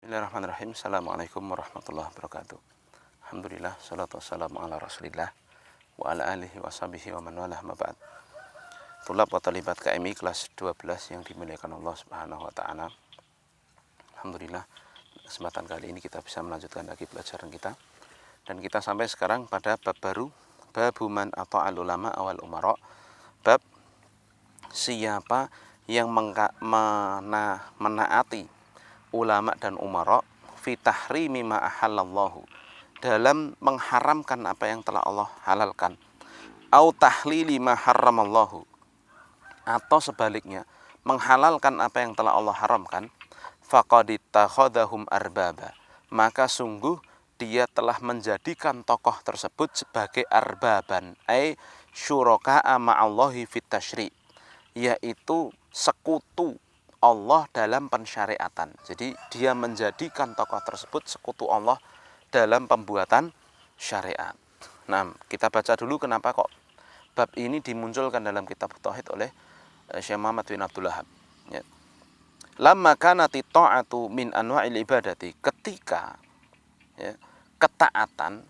Bismillahirrahmanirrahim. Assalamualaikum warahmatullahi wabarakatuh. Alhamdulillah, salatu wassalamu ala rasulillah wa ala alihi wa sahbihi wa man walah ma ba'd. Tulab wa talibat KMI kelas 12 yang dimuliakan Allah Subhanahu wa taala. Alhamdulillah, kesempatan kali ini kita bisa melanjutkan lagi pelajaran kita. Dan kita sampai sekarang pada bab baru, bab man ata'al ulama awal umara. Bab siapa yang menaati ulama dan umara fi tahrimi ma ahallallahu, dalam mengharamkan apa yang telah Allah halalkan, au tahlili ma harramallahu, atau sebaliknya menghalalkan apa yang telah Allah haramkan, faqad ittakhadhahum arbaba, maka sungguh dia telah menjadikan tokoh tersebut sebagai arbaban, ai syuraka'a ma'allahi fit tasyri', yaitu sekutu Allah dalam pensyariatan. Jadi dia menjadikan tokoh tersebut sekutu Allah dalam pembuatan syariat. Nah, kita baca dulu kenapa kok bab ini dimunculkan dalam kitab Tauhid oleh Syekh Muhammad bin Abdul Wahhab. Ya. Lamma kanati ta'atu min anwa'il ibadati, ketika ketaatan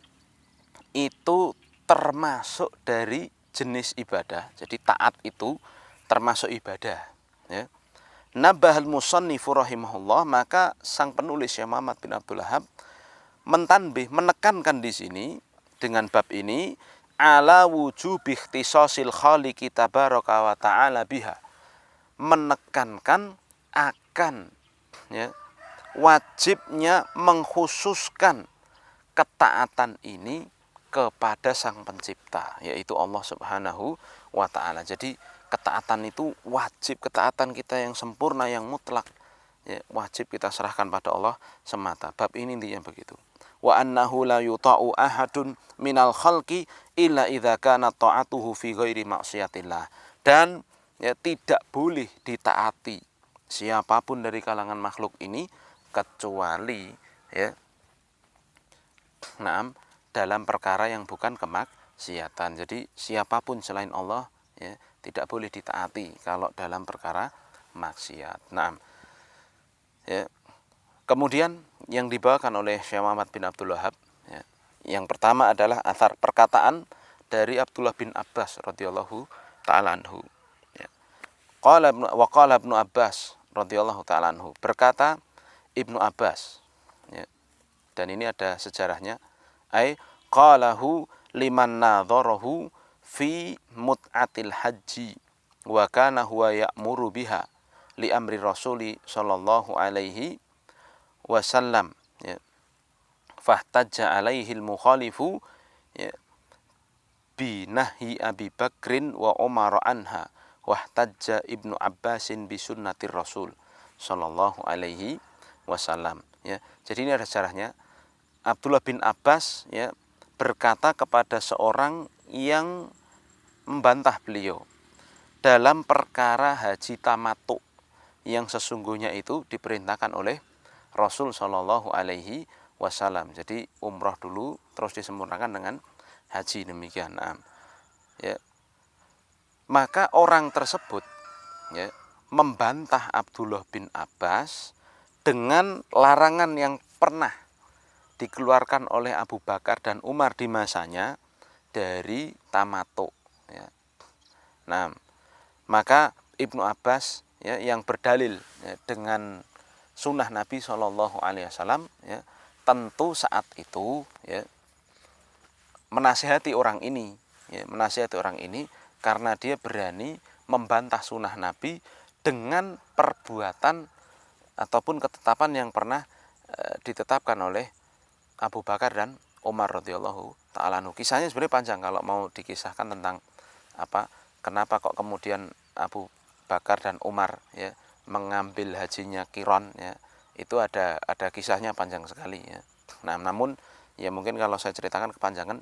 itu termasuk dari jenis ibadah. Jadi taat itu termasuk ibadah. Ya. Nabahal musannifu rahimahullah, maka sang penulis Syekh Muhammad bin Abdul Wahhab mentanbih, menekankan di sini dengan bab ini ala wujubi ikhtisasil khaliqi tabaraka wa ta'ala biha, menekankan akan wajibnya mengkhususkan ketaatan ini kepada sang pencipta, yaitu Allah Subhanahu wa ta'ala. Jadi ketaatan itu wajib, ketaatan kita yang sempurna, yang mutlak, wajib kita serahkan pada Allah semata. Bab ini intinya begitu. Wa annahu la yuta'u ahadun minal khalqi illa idza kana ta'atuhu fi ghairi maksiatillah. Dan tidak boleh ditaati siapapun dari kalangan makhluk ini kecuali dalam perkara yang bukan kemaksiatan. Jadi siapapun selain Allah tidak boleh ditaati kalau dalam perkara maksiat. Nah, kemudian yang dibawakan oleh Syekh Muhammad bin Abdul Wahhab, yang pertama adalah athar perkataan dari Abdullah bin Abbas radhiyallahu taala anhu. Qala Ibnu Abbas radhiyallahu taala anhu, berkata Ibnu Abbas, dan ini ada sejarahnya, ai qalahu liman nadharahu fi mut'atil haji wa kana huwa ya'muru biha li amri rasuli sallallahu alaihi wasallam, fahtajja alaihi al-mukhalifu bi nahyi Abi Bakrin wa Umar anha, wahtajja Ibnu Abbasin bi sunnatir rasul sallallahu alaihi wasallam. Jadi ini ada sejarahnya. Abdullah bin Abbas berkata kepada seorang yang membantah beliau dalam perkara haji tamattu, yang sesungguhnya itu diperintahkan oleh Rasul Shallallahu Alaihi Wasallam. Jadi umroh dulu terus disempurnakan dengan haji, demikian. Maka orang tersebut membantah Abdullah bin Abbas dengan larangan yang pernah dikeluarkan oleh Abu Bakar dan Umar di masanya dari tamattu. Nah, maka Ibnu Abbas yang berdalil dengan sunnah Nabi Shallallahu Alaihi Wasallam, tentu saat itu menasihati orang ini, karena dia berani membantah sunnah Nabi dengan perbuatan ataupun ketetapan yang pernah ditetapkan oleh Abu Bakar dan Umar radhiyallahu ta'ala anhu. Kisahnya sebenarnya panjang kalau mau dikisahkan tentang kenapa kok kemudian Abu Bakar dan Umar mengambil hajinya Qiran, itu ada kisahnya panjang sekali. Nah, namun mungkin kalau saya ceritakan kepanjangan.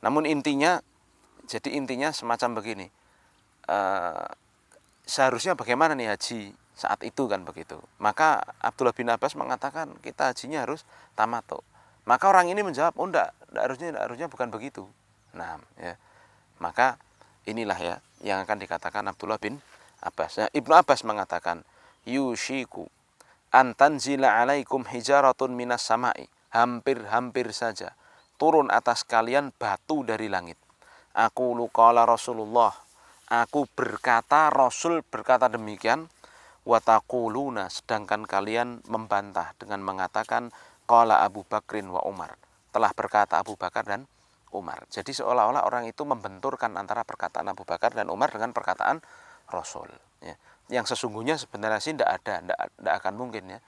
Namun intinya semacam begini. Seharusnya bagaimana nih haji saat itu, kan begitu. Maka Abdullah bin Abbas mengatakan kita hajinya harus tamattu. Maka orang ini menjawab, oh enggak harusnya bukan begitu. Nah, maka inilah yang akan dikatakan Abdullah bin Abbas. Ibnu Abbas mengatakan, yushiku antanzila alaikum hijaratun minas samai, hampir-hampir saja turun atas kalian batu dari langit. Aku qala Rasulullah, aku berkata, Rasul berkata demikian. Wa taquluna, sedangkan kalian membantah dengan mengatakan qala Abu Bakrin wa Umar, telah berkata Abu Bakar dan Umar. Jadi seolah-olah orang itu membenturkan antara perkataan Abu Bakar dan Umar dengan perkataan Rasul, ya. Yang sesungguhnya sebenarnya sih tidak akan mungkin, ya,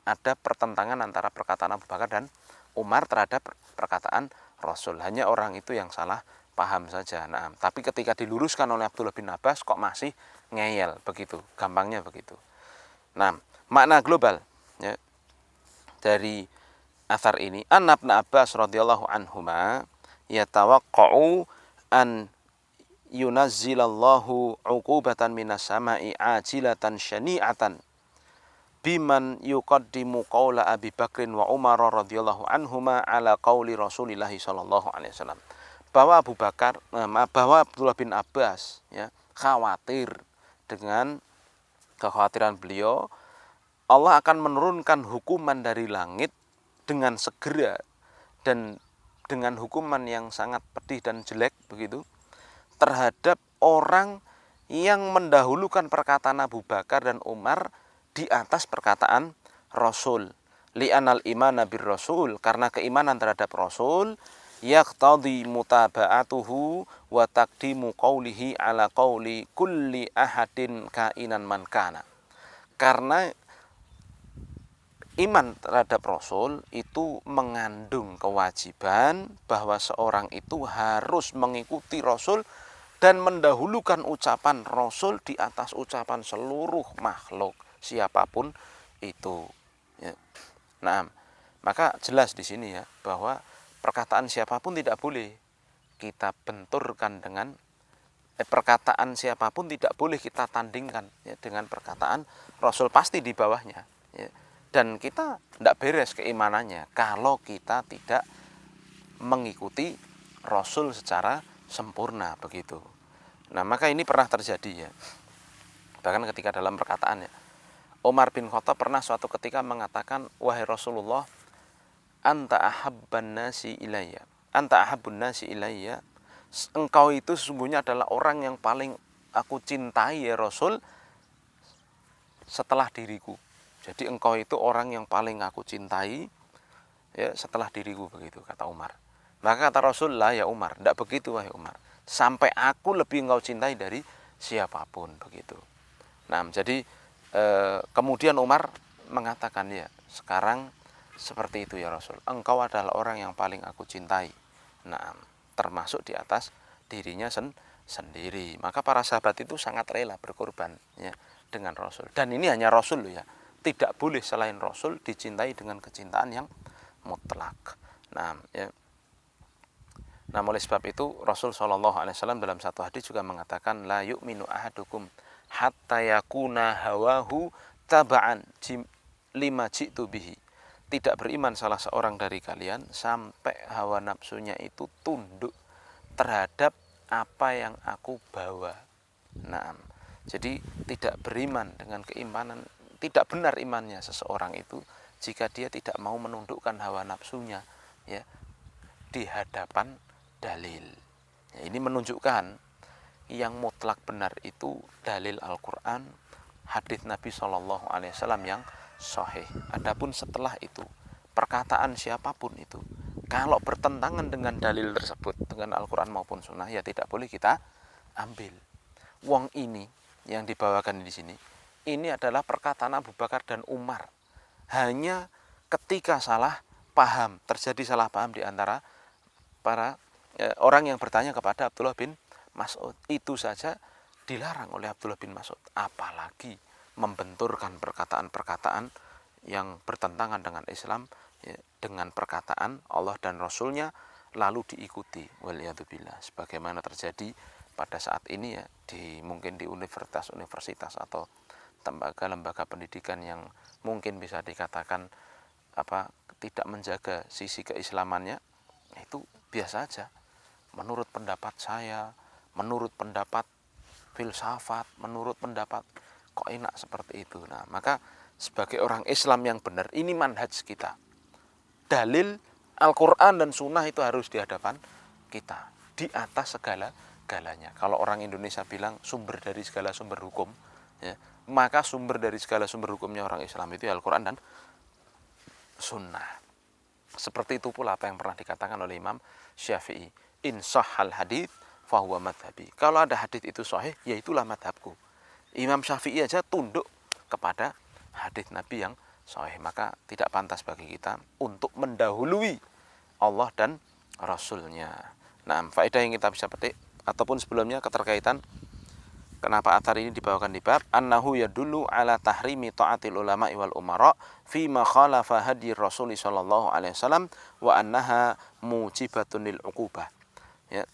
ada pertentangan antara perkataan Abu Bakar dan Umar terhadap perkataan Rasul. Hanya orang itu yang salah paham saja. Nah, tapi ketika diluruskan oleh Abdullah bin Abbas kok masih ngeyel begitu, gampangnya begitu. Nah, makna global, ya, dari athar ini, an Ibnu Abbas radhiyallahu anhuma yatawaqqa'u an yunazzilallahu 'uqubatan minas sama'i ajilatan syani'atan biman yuqaddimu qaula Abi Bakrin wa Umar radhiyallahu anhuma ala qauli Rasulillah sallallahu alaihi wasallam. Bahwa Abdullah bin Abbas, ya, khawatir dengan kekhawatiran beliau Allah akan menurunkan hukuman dari langit dengan segera dan dengan hukuman yang sangat pedih dan jelek begitu terhadap orang yang mendahulukan perkataan Abu Bakar dan Umar di atas perkataan Rasul. Li'anal imana bir Rasul, karena keimanan terhadap Rasul yaqtadi mutaba'atuhu wa taqdimu qawlihi ala qawli kulli ahadin kainan man kana. Karena iman terhadap Rasul itu mengandung kewajiban bahwa seorang itu harus mengikuti Rasul dan mendahulukan ucapan Rasul di atas ucapan seluruh makhluk siapapun itu, ya. Nah, maka jelas di sini, ya, bahwa perkataan siapapun tidak boleh kita benturkan dengan perkataan siapapun tidak boleh kita tandingkan, ya, dengan perkataan Rasul, pasti di bawahnya, ya. Dan kita tidak beres keimanannya kalau kita tidak mengikuti Rasul secara sempurna begitu. Nah, maka ini pernah terjadi, ya. Bahkan ketika dalam perkataannya, Umar bin Khattab pernah suatu ketika mengatakan, wahai Rasulullah, anta ahabban nasi ilayya, anta ahabbun nasi ilayya, engkau itu sesungguhnya adalah orang yang paling aku cintai, ya Rasul, setelah diriku. Jadi engkau itu orang yang paling aku cintai, ya, setelah diriku, begitu kata Umar. Maka kata Rasul, lah ya Umar, tidak begitu wahai Umar, sampai aku lebih engkau cintai dari siapapun, begitu. Nah, jadi kemudian Umar mengatakan, ya, sekarang seperti itu ya Rasul, engkau adalah orang yang paling aku cintai, nah, termasuk di atas dirinya sendiri. Maka para sahabat itu sangat rela berkorban, ya, dengan Rasul. Dan ini hanya Rasul loh, ya, tidak boleh selain Rasul dicintai dengan kecintaan yang mutlak. Nah, ya. Nah, oleh sebab itu Rasul SAW dalam satu hadis juga mengatakan, la yu'minu ahadukum hatta yakuna hawahu taba'an lima ji'tu bihi. Tidak beriman salah seorang dari kalian sampai hawa nafsunya itu tunduk terhadap apa yang aku bawa. Nah, jadi tidak beriman dengan keimanan, tidak benar imannya seseorang itu jika dia tidak mau menundukkan hawa nafsunya, ya, di hadapan dalil. Ya, ini menunjukkan yang mutlak benar itu dalil Al-Quran, hadis Nabi SAW yang sahih. Adapun setelah itu perkataan siapapun itu, kalau bertentangan dengan dalil tersebut, dengan Al-Quran maupun Sunnah, ya tidak boleh kita ambil. Wong ini yang dibawakan di sini, ini adalah perkataan Abu Bakar dan Umar. Hanya ketika salah paham, terjadi salah paham di antara para orang yang bertanya kepada Abdullah bin Mas'ud, itu saja dilarang oleh Abdullah bin Mas'ud, apalagi membenturkan perkataan-perkataan yang bertentangan dengan Islam, ya, dengan perkataan Allah dan Rasulnya lalu diikuti, waliyadzubillah, sebagaimana terjadi pada saat ini, ya, mungkin di universitas-universitas atau lembaga pendidikan yang mungkin bisa dikatakan tidak menjaga sisi keislamannya, itu biasa aja. Menurut pendapat saya, menurut pendapat filsafat, menurut pendapat, kok enak seperti itu. Nah, maka sebagai orang Islam yang benar, ini manhaj kita. Dalil Al-Quran dan Sunnah itu harus di hadapan kita, di atas segala-galanya. Kalau orang Indonesia bilang sumber dari segala sumber hukum, ya, maka sumber dari segala sumber hukumnya orang Islam itu Al-Quran dan Sunnah. Seperti itu pula apa yang pernah dikatakan oleh Imam Syafi'i, in sahhal hadits fahuwa madhabi. Kalau ada hadits itu sahih, ya itulah madhabku. Imam Syafi'i aja tunduk kepada hadits Nabi yang sahih, maka tidak pantas bagi kita untuk mendahului Allah dan Rasulnya. Nah, faedah yang kita bisa petik ataupun sebelumnya keterkaitan kenapa athar ini dibawakan di bab annahu yadullu ala tahrimi ta'atil ulama wal umara fi ma khalafa hadi Rasul sallallahu alaihi wasallam wa annaha mujibatun lil uqubah. Ya.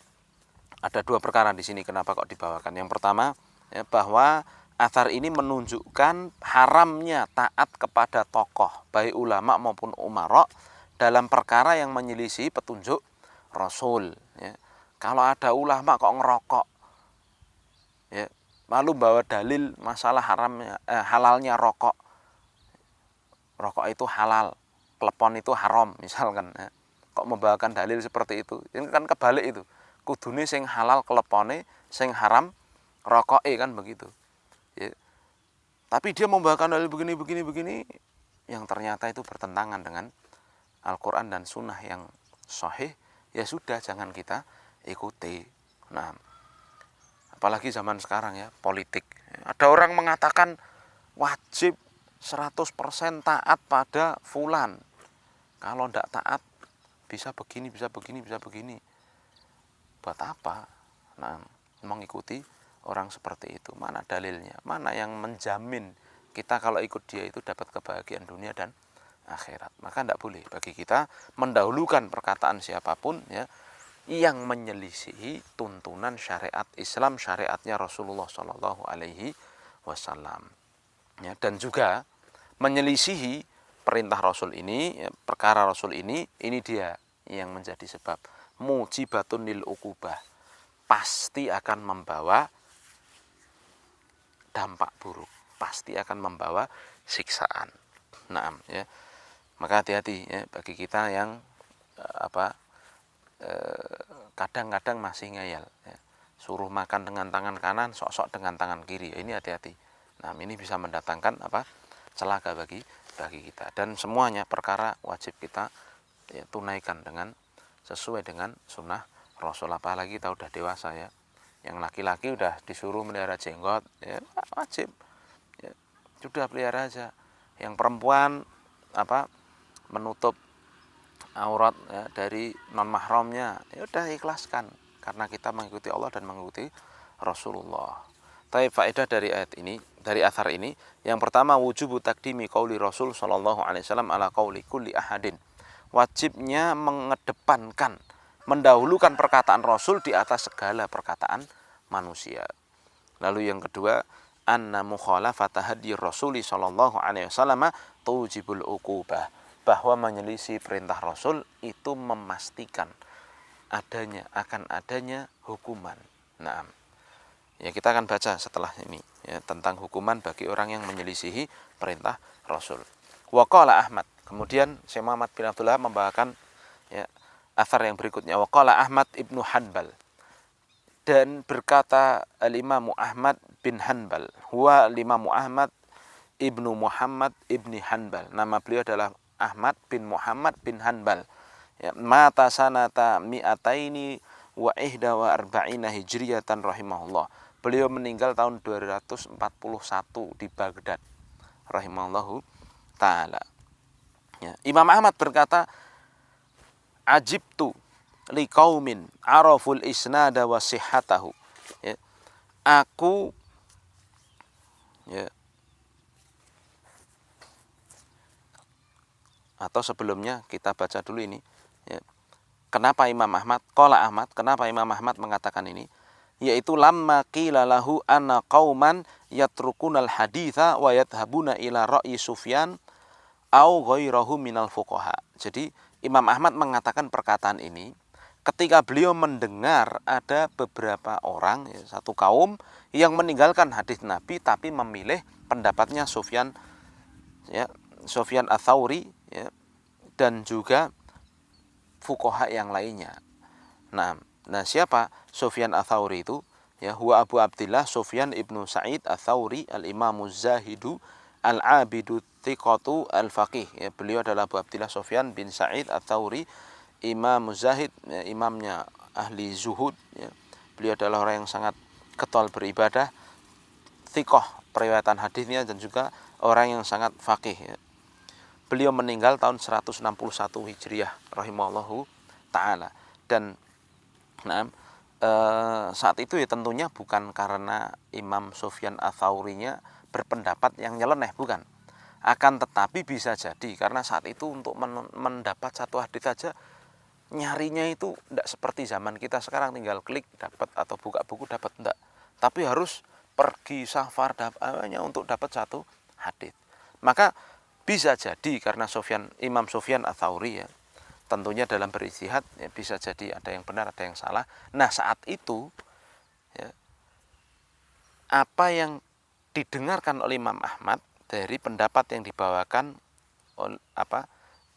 Ada dua perkara di sini kenapa kok dibawakan. Yang pertama, ya, bahwa athar ini menunjukkan haramnya taat kepada tokoh, baik ulama maupun umara, dalam perkara yang menyelisih petunjuk Rasul. Ya. Kalau ada ulama kok ngerokok, ya, lalu bawa dalil masalah halalnya rokok, rokok itu halal, klepon itu haram, misalkan, ya. Kok membawakan dalil seperti itu? Ini kan kebalik itu. Kudune sing halal klepone, sing haram rokoke, kan begitu. Ya. Tapi dia membawakan dalil begini yang ternyata itu bertentangan dengan Al-Quran dan Sunnah yang sahih, ya sudah, jangan kita ikuti. Nah, apalagi zaman sekarang, ya, politik. Ada orang mengatakan wajib 100% taat pada fulan. Kalau tidak taat bisa begini. Buat apa? Nah, mengikuti orang seperti itu. Mana dalilnya? Mana yang menjamin kita kalau ikut dia itu dapat kebahagiaan dunia dan akhirat? Maka tidak boleh bagi kita mendahulukan perkataan siapapun, ya, yang menyelisihi tuntunan syariat Islam, syariatnya Rasulullah Shallallahu Alaihi Wasallam. Ya, dan juga menyelisihi perintah Rasul ini, ya, perkara Rasul ini dia yang menjadi sebab mujibatun lil uqubah, pasti akan membawa dampak buruk, pasti akan membawa siksaan. Nah, ya, maka hati-hati, ya, bagi kita yang kadang-kadang masih ngeyel, ya, suruh makan dengan tangan kanan, sok-sok dengan tangan kiri, ya, ini hati-hati. Nah, ini bisa mendatangkan celaka bagi kita. Dan semuanya perkara wajib kita, ya, tunaikan dengan sesuai dengan sunnah Rasul. Apalagi kita udah dewasa, ya. Yang laki-laki udah disuruh melihara jenggot, ya, wajib, ya, sudah pelihara aja. Yang perempuan menutup aurat, ya, dari non mahramnya, ya udah ikhlaskan karena kita mengikuti Allah dan mengikuti Rasulullah. Tapi faedah dari ayat ini, dari athar ini, yang pertama wujubu takdimi qauli Rasul sallallahu alaihi wasallam ala qauli kulli ahadin. Wajibnya mengedepankan, mendahulukan perkataan Rasul di atas segala perkataan manusia. Lalu yang kedua, anna mukhalafata hadi Rasuli sallallahu alaihi wasallam tujibul uqubah, bahwa menyelisih perintah Rasul itu memastikan akan adanya hukuman. Nah, ya, kita akan baca setelah ini, ya, tentang hukuman bagi orang yang menyelisihi perintah Rasul. Wa qala Ahmad, kemudian Syekh Muhammad bin Abdullah membawakan, ya, athar yang berikutnya. Wa qala Ahmad ibnu Hanbal, dan berkata al-Imam Ahmad bin Hanbal, huwa al-Imam Ahmad ibnu Muhammad ibni Hanbal, nama beliau adalah Ahmad bin Muhammad bin Hanbal, ya, mata sanata mi'ataini wa ihda wa arba'ina hijriyatan rahimahullah. Beliau meninggal tahun 241 di Baghdad rahimahullahu ta'ala. Ya, Imam Ahmad berkata, ajibtu liqaumin araful isnada wa sihhatahu. Ya, aku, ya, atau sebelumnya kita baca dulu ini, ya. Kenapa Imam Ahmad, qala Ahmad, kenapa Imam Ahmad mengatakan ini? Yaitu lamma qila lahu anna qauman yatrukunal haditha wa yadhhabuna ila ra'yi Sufyan au ghairahu minal fuqaha. Jadi Imam Ahmad mengatakan perkataan ini ketika beliau mendengar ada beberapa orang, ya, satu kaum yang meninggalkan hadis Nabi tapi memilih pendapatnya Sufyan ya, Sufyan Ats-Tsauri, ya, dan juga fuqaha yang lainnya. Nah, siapa Sufyan Ats-Tsauri itu? Ya, huwa Abu Abdillah Sufyan ibnu Sa'id Ats-Tsauri al-Imamu Zahidu al-Abidu Thiqatu al-Faqih. Ya, beliau adalah Abu Abdillah Sufyan bin Sa'id Ats-Tsauri, Imam Zahid, ya, imamnya ahli zuhud. Ya. Beliau adalah orang yang sangat getol beribadah, thiqah periwayatan hadisnya, dan juga orang yang sangat faqih. Ya. Beliau meninggal tahun 161 Hijriah rahimahullahu ta'ala. Dan saat itu ya tentunya bukan karena Imam Sufyan Ats-Tsaurinya berpendapat yang nyeleneh, bukan. Akan tetapi bisa jadi karena saat itu untuk mendapat satu hadis saja nyarinya itu tidak seperti zaman kita sekarang, tinggal klik dapat atau buka buku dapat, enggak. Tapi harus pergi safar hanya untuk dapat satu hadis. Maka bisa jadi karena Imam Sufyan Ats-Tsauri, ya, tentunya dalam beristihad, ya, bisa jadi ada yang benar, ada yang salah. Nah, saat itu, ya, apa yang didengarkan oleh Imam Ahmad dari pendapat yang dibawakan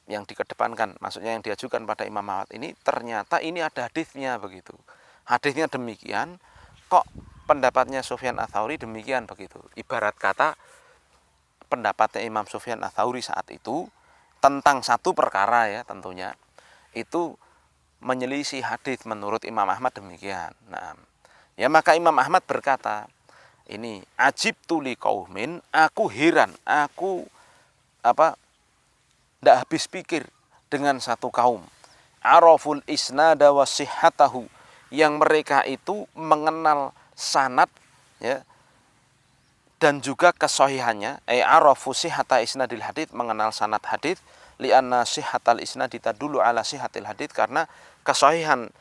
yang dikedepankan, maksudnya yang diajukan pada Imam Ahmad ini, ternyata ini ada hadisnya begitu. Hadisnya demikian, kok pendapatnya Sufyan Ats-Tsauri demikian begitu. Ibarat kata pendapatnya Imam Sufyan Ats-Tsauri saat itu tentang satu perkara, ya, tentunya itu menyelisih hadis menurut Imam Ahmad demikian. Nah, ya, maka Imam Ahmad berkata, ini ajibtu liqaumin, aku heran, aku tidak habis pikir dengan satu kaum, araful isnada wa sihhatahu, yang mereka itu mengenal sanad, ya, dan juga kesahihannya. Arafu sihhata isnadil hadits, mengenal sanad hadits, li'anna sihhatal isnadi tadullu ala sihhatil hadits, karena kesahihan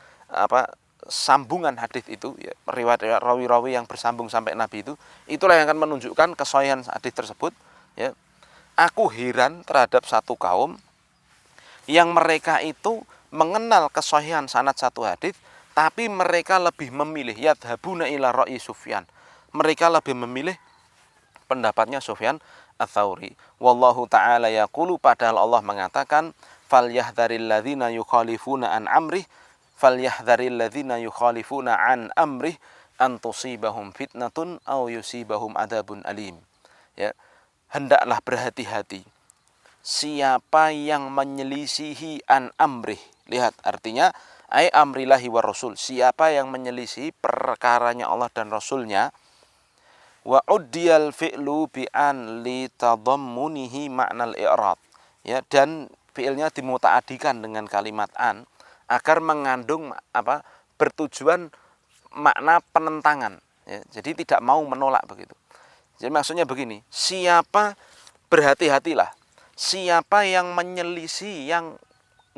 sambungan hadis itu, ya, riwayat rawi-rawi yang bersambung sampai Nabi itu, itulah yang akan menunjukkan kesahihan hadis tersebut, ya. Aku heran terhadap satu kaum yang mereka itu mengenal kesahihan sanad satu hadis, tapi mereka lebih memilih yadhabuna ila ra'i Sufyan. Mereka lebih memilih pendapatnya Sufyan Ats-Tsauri. Wallahu ta'ala yaqulu, padahal Allah mengatakan, falyahdharil ladzina yukhalifuna an amrih, falyahdharil ladzina yukhalifuna an amrih an tusibahum fitnatun aw yusibahum adzabun alim. Ya, hendaklah berhati-hati siapa yang menyelisihi an amrih. Lihat artinya, ai amrillahi wa rasul, siapa yang menyelisihi perkaranya Allah dan Rasulnya. Wa uddiyal fi'lu bi an li tadammunihi ma'nal i'rad, ya, dan fi'ilnya dimuta'adikan dengan kalimat an agar mengandung bertujuan makna penentangan, ya, jadi tidak mau menolak begitu. Jadi maksudnya begini, berhati-hatilah siapa yang menyelisih, yang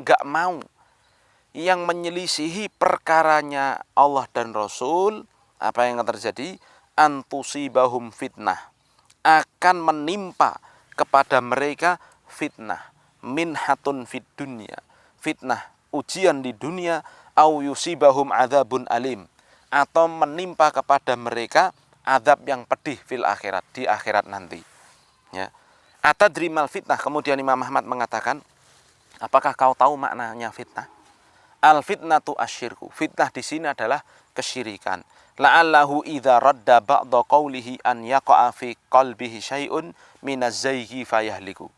enggak mau, yang menyelisihi perkaranya Allah dan Rasul, apa yang akan terjadi? Antusibahum fitnah, akan menimpa kepada mereka fitnah, minhatun fid dunya, fitnah ujian di dunia, au yusibahum adzabun alim, atau menimpa kepada mereka azab yang pedih fil akhirat, di akhirat nanti, ya. Atadri mal fitnah, kemudian Imam Ahmad mengatakan, apakah kau tahu maknanya fitnah? Al fitnatu asyirku, fitnah di sini adalah kesyirikan. La'allahu idza radda ba'da qawlihi an yaqa'a fi qalbihi syai'un minaz zayghi fayahliku.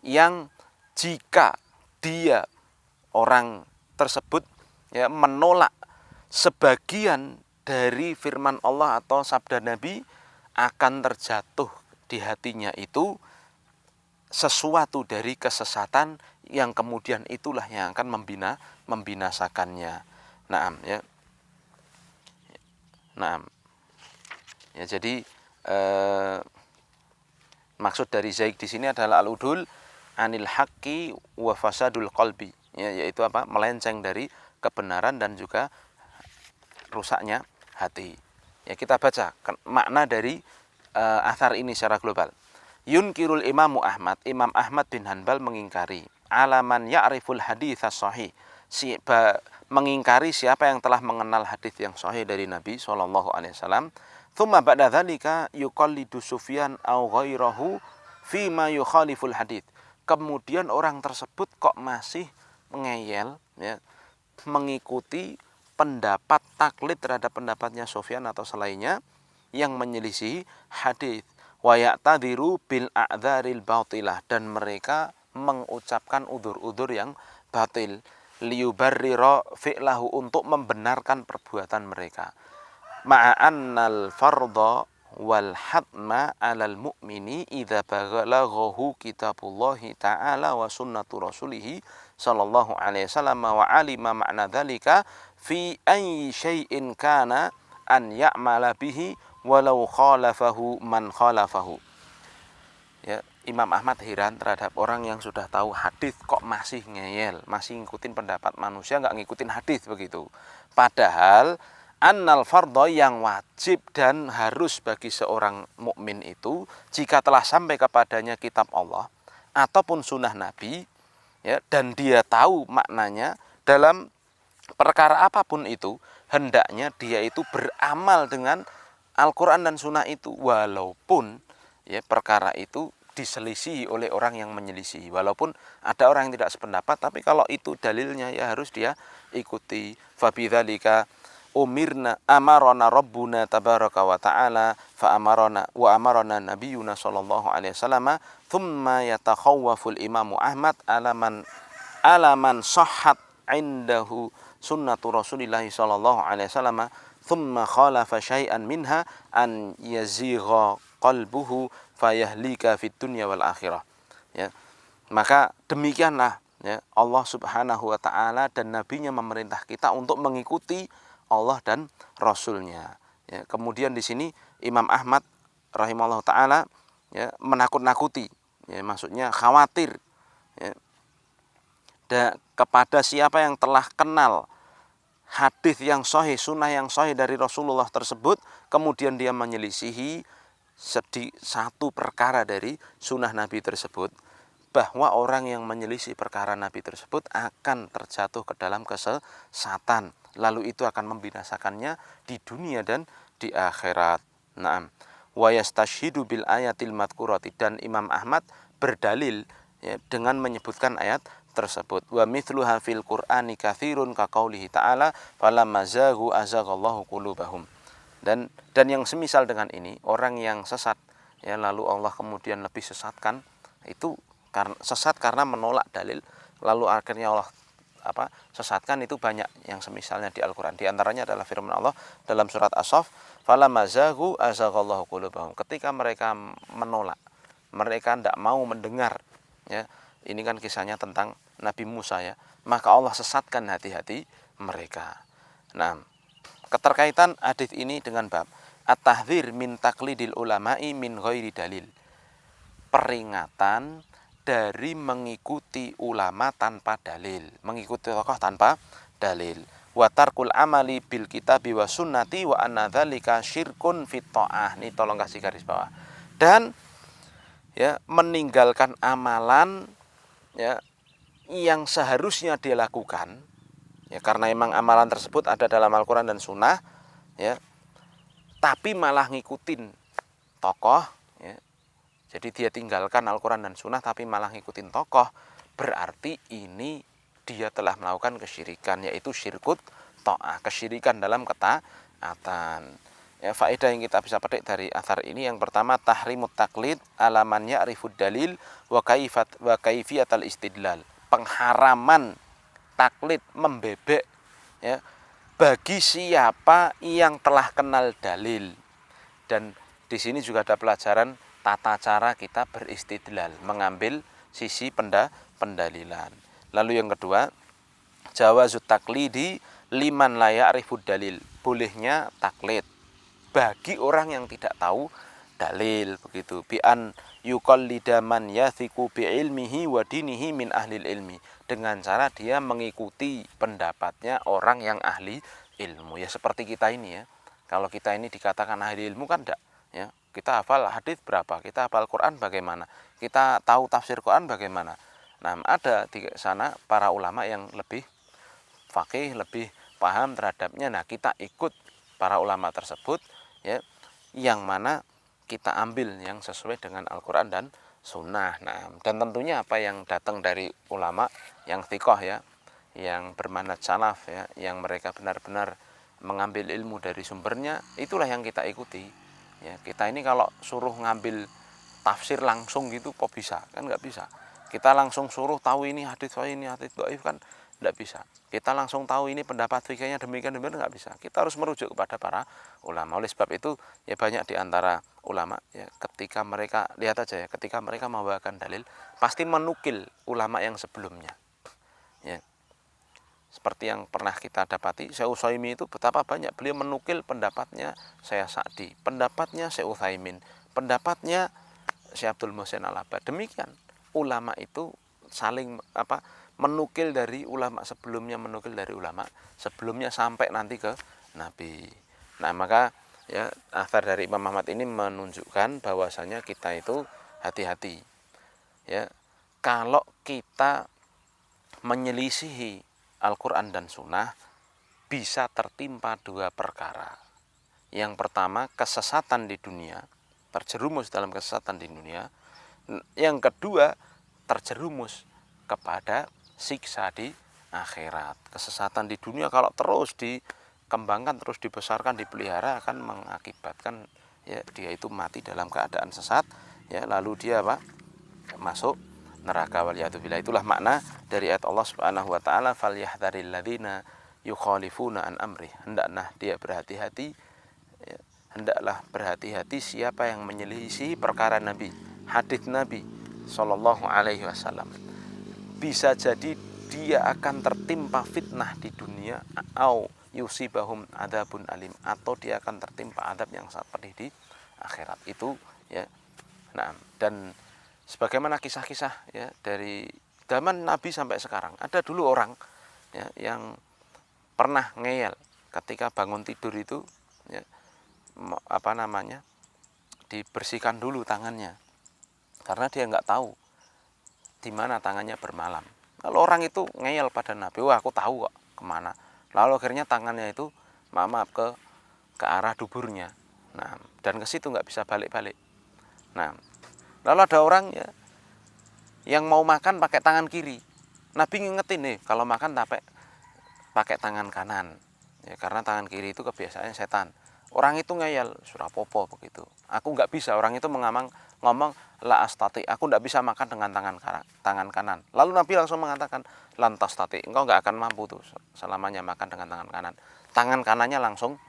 Yang jika dia, orang tersebut, ya, menolak sebagian dari firman Allah atau sabda Nabi, akan terjatuh di hatinya itu sesuatu dari kesesatan yang kemudian itulah yang akan membinasakannya. Naam, ya. Naam. Ya, jadi maksud dari zaik di sini adalah al-udul anil haqqi wa fasadul qalbi, ya, yaitu melenceng dari kebenaran dan juga rusaknya hati. Ya, kita baca makna dari athar ini secara global. Yunkirul Imamu Ahmad, Imam Ahmad bin Hanbal mengingkari alaman ya'riful hadits as-sahih, mengingkari siapa yang telah mengenal hadis yang sahih dari Nabi sallallahu alaihi wasallam. Tsumma ba'da dzalika yuqallidu Sufyan aw ghairahu fima yukhaliful hadits. Kemudian orang tersebut kok masih ngeyel, ya, mengikuti pendapat taklid terhadap pendapatnya Sufyan atau selainnya yang menyelisihi hadis. Wa ya'tadiru bil a'dzaril batilah, dan mereka mengucapkan udzur-udzur yang batil, liyubarrira fi'lahu, untuk membenarkan perbuatan mereka. Ma'annal fardha wal hatma 'alal mu'mini idza balaghahu kitabullahi ta'ala wa sunnatu rasulih sallallahu alaihi wasallam wa 'alima ma'na dzalika fi ayyi syai'in kana an ya'mala bihi walau khalafahu man khalafahu. Ya, Imam Ahmad heran terhadap orang yang sudah tahu hadis kok masih ngeyel, masih ngikutin pendapat manusia, nggak ngikutin hadis begitu. Padahal annal fardhu, yang wajib dan harus bagi seorang mukmin itu, jika telah sampai kepadanya kitab Allah ataupun sunnah Nabi, ya, dan dia tahu maknanya dalam perkara apapun itu, hendaknya dia itu beramal dengan Al-Quran dan sunnah itu, walaupun, ya, perkara itu diselisihi oleh orang yang menyelisihi. Walaupun ada orang yang tidak sependapat, tapi kalau itu dalilnya, ya harus dia ikuti. Fabidzalika umirna amarona rabbuna tabaraka wa ta'ala fa amarona wa amarona nabiyuna sallallahu alaihi wasallam thumma yatakhawwaful imamu Ahmad alaman sahhat indahu sunnatu Rasulillah sallallahu alaihi wasallam thumma khalafa syai'an minha an yazigha qalbuhu fayahlika fid dunya wal akhirah. Ya. Maka demikianlah, ya, Allah Subhanahu wa taala dan nabinya memerintah kita untuk mengikuti Allah dan Rasulnya. Ya. Kemudian di sini Imam Ahmad rahimahullah taala, ya, menakut-nakuti, ya, maksudnya khawatir, ya, kepada siapa yang telah kenal hadis yang sahih, sunnah yang sahih dari Rasulullah tersebut, kemudian dia menyelisihi satu perkara dari sunnah Nabi tersebut, bahwa orang yang menyelisih perkara Nabi tersebut akan terjatuh ke dalam kesesatan, lalu itu akan membinasakannya di dunia dan di akhirat. Naam. Wa yastashhidu bil ayatil madhkurati, dan Imam Ahmad berdalil, ya, dengan menyebutkan ayat tersebut. Wa mithluha fil Qur'ani katsirun ka qaulihi ta'ala falamma zaghu azaghallahu qulubahum. Dan yang semisal dengan ini, orang yang sesat, ya, lalu Allah kemudian lebih sesatkan, itu sesat karena menolak dalil, lalu akhirnya Allah sesatkan, itu banyak yang semisalnya di Al-Qur'an. Di antaranya adalah firman Allah dalam surat As-Saff, falamma zaghu azaghallahu qulubahum. Ketika mereka menolak, mereka tidak mau mendengar, ya. Ini kan kisahnya tentang Nabi Musa, ya. Maka Allah sesatkan hati-hati mereka. Nah, keterkaitan hadis ini dengan bab at-tahdzir min taqlidil ulama'i min ghairi dalil. Peringatan dari mengikuti ulama tanpa dalil, mengikuti tokoh tanpa dalil. Wa tarkul amali bil kitabi wa sunnati wa anna dzalika syirkun fit ta'ah. Ini tolong kasih garis bawah. Dan, ya, meninggalkan amalan, ya, yang seharusnya dia lakukan, ya, karena memang amalan tersebut ada dalam Al-Quran dan Sunnah, ya, tapi malah ngikutin tokoh, ya. Jadi dia tinggalkan Al-Quran dan Sunnah tapi malah ngikutin tokoh, berarti ini dia telah melakukan kesyirikan, yaitu syirkut ta'ah, kesyirikan dalam ketaatan. Ya, faedah yang kita bisa petik dari athar ini, yang pertama, tahrimut taklid alaman ya'rifud dalil wa kaifiyatal istidlal. Pengharaman taklid, membebek, ya, bagi siapa yang telah kenal dalil. Dan di sini juga ada pelajaran tata cara kita beristidlal, mengambil sisi pendalilan. Lalu yang kedua, jawazut taklidi liman la ya'rifud dalil. Bolehnya taklid bagi orang yang tidak tahu dalil, begitu. Bi an yuqallida man yathiqu bi ilmihi wa dinihi min ahlil ilmi. Dengan cara dia mengikuti pendapatnya orang yang ahli ilmu. Ya seperti kita ini, ya. Kalau kita ini dikatakan ahli ilmu kan enggak, ya. Kita hafal hadis berapa? Kita hafal Quran bagaimana? Kita tahu tafsir Quran bagaimana? Nah, ada di sana para ulama yang lebih faqih, lebih paham terhadapnya. Nah, kita ikut para ulama tersebut, ya, yang mana kita ambil yang sesuai dengan Al-Quran dan sunnah. Nah, dan tentunya apa yang datang dari ulama yang thiqah ya, yang bermanhaj salaf ya, yang mereka benar-benar mengambil ilmu dari sumbernya, itulah yang kita ikuti. Ya, kita ini kalau suruh ngambil tafsir langsung gitu kok bisa? Kan nggak bisa. Kita langsung suruh tahu ini hadits sahih, ini hadits dhaif, kan nggak bisa. Kita langsung tahu ini pendapat fikihnya demikian nggak bisa. Kita harus merujuk kepada para ulama. Oleh sebab itu ya banyak di antara ulama ya, ketika mereka lihat aja ya, ketika mereka membawakan dalil pasti menukil ulama yang sebelumnya. Ya. Seperti yang pernah kita dapati, Syekh Utsaimin itu betapa banyak beliau menukil pendapatnya Syekh Sa'di, pendapatnya Syekh Utsaimin, pendapatnya Syekh Abdul Muhsin Al-Abbad. Demikian ulama itu saling menukil dari ulama sebelumnya, menukil dari ulama sebelumnya sampai nanti ke Nabi. Nah, maka ya athar dari Imam Ahmad ini menunjukkan bahwasanya kita itu hati-hati. Ya, kalau kita menyelisihi Al-Quran dan Sunnah, bisa tertimpa dua perkara. Yang pertama, kesesatan di dunia, terjerumus dalam kesesatan di dunia. Yang kedua, terjerumus kepada siksa di akhirat. Kesesatan di dunia kalau terus dikembangkan, terus dibesarkan, dipelihara, akan mengakibatkan ya dia itu mati dalam keadaan sesat, ya lalu dia masuk neraka, waliyadzubillah. Itulah makna dari ayat Allah Subhanahu wa taala, falyahdharil ladzina yukhalifuna an amri. Hendaklah dia berhati-hati, ya, hendaklah berhati-hati siapa yang menyelisih perkara Nabi, hadis Nabi sallallahu alaihi wasallam. Bisa jadi dia akan tertimpa fitnah di dunia, au yusibahum adzabun alim, atau dia akan tertimpa adab yang sangat pedih di akhirat. Itu ya. Nah, dan sebagaimana kisah-kisah ya dari zaman Nabi sampai sekarang, ada dulu orang ya yang pernah ngeyel ketika bangun tidur itu ya, dibersihkan dulu tangannya karena dia nggak tahu di mana tangannya bermalam. Lalu orang itu ngeyel pada Nabi, wah aku tahu kok kemana. Lalu akhirnya tangannya itu maaf ke arah duburnya. Nah, dan ke situ nggak bisa balik-balik. Nah, lalu ada orang ya yang mau makan pakai tangan kiri. Nabi ngingetin nih, kalau makan pakai tangan kanan. Ya, karena tangan kiri itu kebiasaannya setan. Orang itu ngeyel, surah popo begitu. Aku nggak bisa. Orang itu ngomong la astati, aku nggak bisa makan dengan tangan kanan. Lalu Nabi langsung mengatakan lantas tati, engkau nggak akan mampu tuh selamanya makan dengan tangan kanan. Tangan kanannya langsung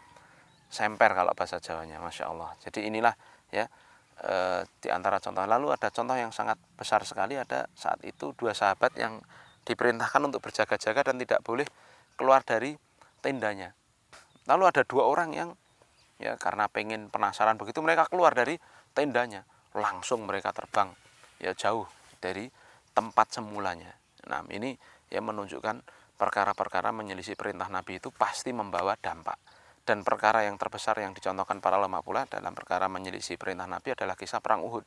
semper kalau bahasa Jawanya, masya Allah. Jadi inilah ya di antara contoh. Lalu ada contoh yang sangat besar sekali. Ada saat itu dua sahabat yang diperintahkan untuk berjaga-jaga dan tidak boleh keluar dari tendanya. Lalu ada dua orang yang ya karena pengen penasaran begitu, mereka keluar dari tendanya, langsung mereka terbang ya jauh dari tempat semulanya. Nah, ini ya menunjukkan perkara-perkara menyelisih perintah Nabi itu pasti membawa dampak. Dan perkara yang terbesar yang dicontohkan para ulama pula dalam perkara menyelisih perintah Nabi adalah kisah perang Uhud.